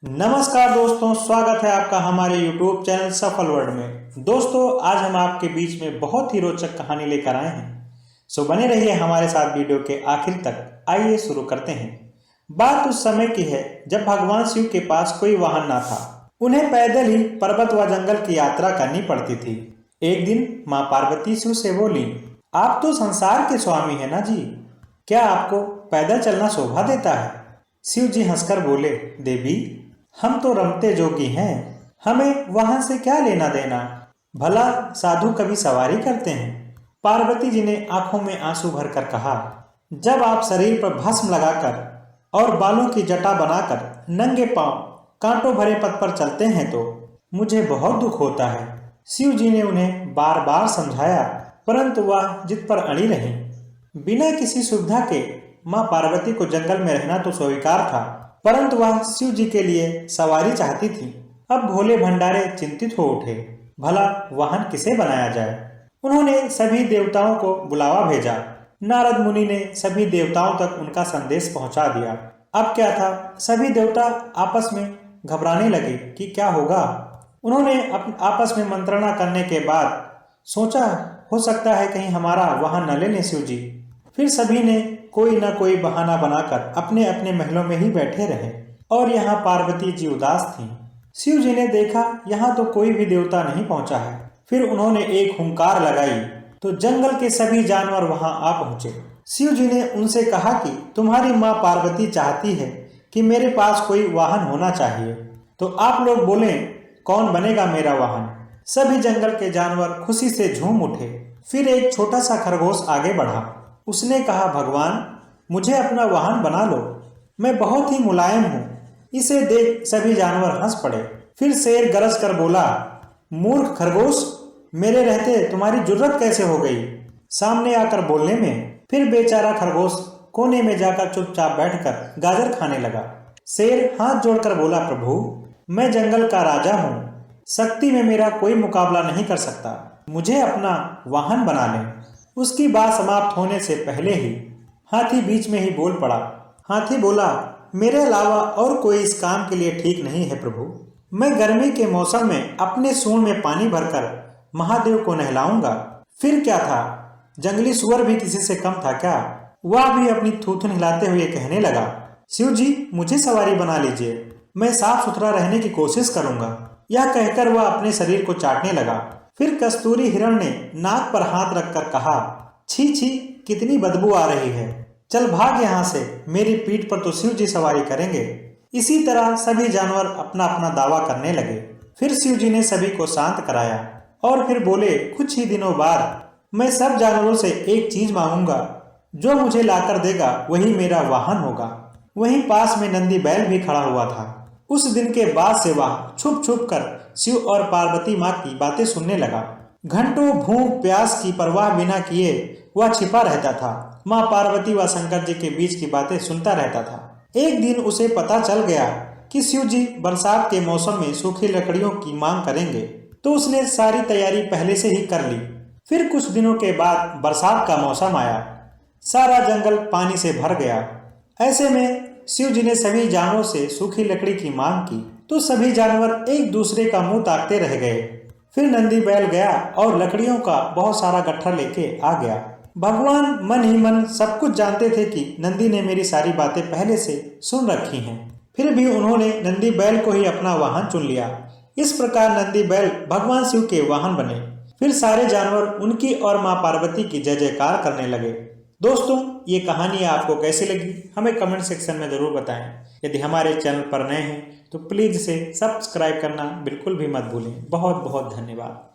नमस्कार दोस्तों, स्वागत है आपका हमारे YouTube चैनल सफल वर्ल्ड में। दोस्तों, आज हम आपके बीच में बहुत ही रोचक कहानी लेकर आए हैं। सो बने रहिए हमारे साथ वीडियो के आखिर तक। आइए शुरू करते हैं। बात उस समय की है जब भगवान शिव के पास कोई वाहन ना था। उन्हें पैदल ही पर्वत व जंगल की यात्रा करनी पड़ती थी। एक दिन माँ पार्वती शिव से बोली, आप तो संसार के स्वामी है ना जी, क्या आपको पैदल चलना शोभा देता है? शिव जी हंसकर बोले, देवी, हम तो रमते जोगी हैं, हमें वाहन से क्या लेना देना, भला साधु कभी सवारी करते हैं। पार्वती जी ने आंखों में आंसू भरकर कहा, जब आप शरीर पर भस्म लगाकर और बालों की जटा बनाकर नंगे पांव कांटों भरे पथ पर चलते हैं तो मुझे बहुत दुख होता है। शिव जी ने उन्हें बार बार समझाया, परंतु वह जिद पर अड़ी रही। बिना किसी सुविधा के माँ पार्वती को जंगल में रहना तो स्वीकार था, परंतु वह शिव जी के लिए सवारी चाहती थी। अब भोले भंडारे चिंतित हो उठे, भला वाहन किसे बनाया जाए। उन्होंने सभी देवताओं को बुलावा भेजा। नारद मुनि ने सभी देवताओं तक उनका संदेश पहुंचा दिया। अब क्या था, सभी देवता आपस में घबराने लगे कि क्या होगा। उन्होंने आपस में मंत्रणा करने के बाद सोचा, हो सकता है कहीं हमारा वाहन न ले लें शिव जी। फिर सभी ने कोई न कोई बहाना बनाकर अपने अपने महलों में ही बैठे रहे और यहाँ पार्वती जी उदास थीं। शिव जी ने देखा यहाँ तो कोई भी देवता नहीं पहुंचा है। फिर उन्होंने एक हुंकार लगाई तो जंगल के सभी जानवर वहां आ पहुंचे। शिव जी ने उनसे कहा कि तुम्हारी माँ पार्वती चाहती है कि मेरे पास कोई वाहन होना चाहिए, तो आप लोग बोले कौन बनेगा मेरा वाहन। सभी जंगल के जानवर खुशी से झूम उठे। फिर एक छोटा सा खरगोश आगे बढ़ा। उसने कहा, भगवान, मुझे अपना वाहन बना लो, मैं बहुत ही मुलायम हूँ। इसे देख सभी जानवर हंस पड़े। फिर शेर गरज कर बोला, मूर्ख खरगोश, मेरे रहते तुम्हारी जुर्रत कैसे हो गई सामने आकर बोलने में। फिर बेचारा खरगोश कोने में जाकर चुपचाप बैठकर गाजर खाने लगा। शेर हाथ जोड़कर बोला, प्रभु, मैं जंगल का राजा हूँ, शक्ति में मेरा कोई मुकाबला नहीं कर सकता, मुझे अपना वाहन बना ले। उसकी बात समाप्त होने से पहले ही हाथी बीच में ही बोल पड़ा। हाथी बोला, मेरे अलावा और कोई इस काम के लिए ठीक नहीं है प्रभु। मैं गर्मी के मौसम में अपने सूंड में पानी भरकर महादेव को नहलाऊंगा। फिर क्या था, जंगली सुअर भी किसी से कम था क्या? वह भी अपनी थूथन हिलाते हुए कहने लगा, शिव जी, मुझे सवारी बना लीजिए, मैं साफ सुथरा रहने की कोशिश करूंगा। यह कहकर वह अपने शरीर को चाटने लगा। फिर कस्तूरी हिरण ने नाक पर हाथ रखकर कहा, छी छी, कितनी बदबू आ रही है, चल भाग यहाँ से, मेरी पीठ पर तो शिव जी सवारी करेंगे। इसी तरह सभी जानवर अपना अपना दावा करने लगे। फिर शिव जी ने सभी को शांत कराया और फिर बोले, कुछ ही दिनों बाद मैं सब जानवरों से एक चीज मांगूंगा, जो मुझे लाकर देगा वही मेरा वाहन होगा। वहीं पास में नंदी बैल भी खड़ा हुआ था। उस दिन के बाद से वह छुप छुप कर शिव और पार्वती माँ की बातें सुनने लगा। घंटों भूख प्यास की परवाह बिना किए वह छिपा रहता था। माँ पार्वती व शंकर जी के बीच की बातें सुनता रहता था। एक दिन उसे पता चल गया कि शिव जी बरसात के मौसम में सूखी लकड़ियों की मांग करेंगे, तो उसने सारी तैयारी पहले से ही कर ली। फिर कुछ दिनों के बाद बरसात का मौसम आया। सारा जंगल पानी से भर गया। ऐसे में शिव जी ने सभी जानवरों से सूखी लकड़ी की मांग की, तो सभी जानवर एक दूसरे का मुंह ताकते रह गए। फिर नंदी बैल गया और लकड़ियों का बहुत सारा गट्ठा लेके आ गया। भगवान मन ही मन सब कुछ जानते थे कि नंदी ने मेरी सारी बातें पहले से सुन रखी हैं। फिर भी उन्होंने नंदी बैल को ही अपना वाहन चुन लिया। इस प्रकार नंदी बैल भगवान शिव के वाहन बने। फिर सारे जानवर उनकी और माँ पार्वती की जय जयकार करने लगे। दोस्तों, ये कहानी आपको कैसी लगी हमें कमेंट सेक्शन में ज़रूर बताएं। यदि हमारे चैनल पर नए हैं तो प्लीज़ इसे सब्सक्राइब करना बिल्कुल भी मत भूलें। बहुत बहुत धन्यवाद।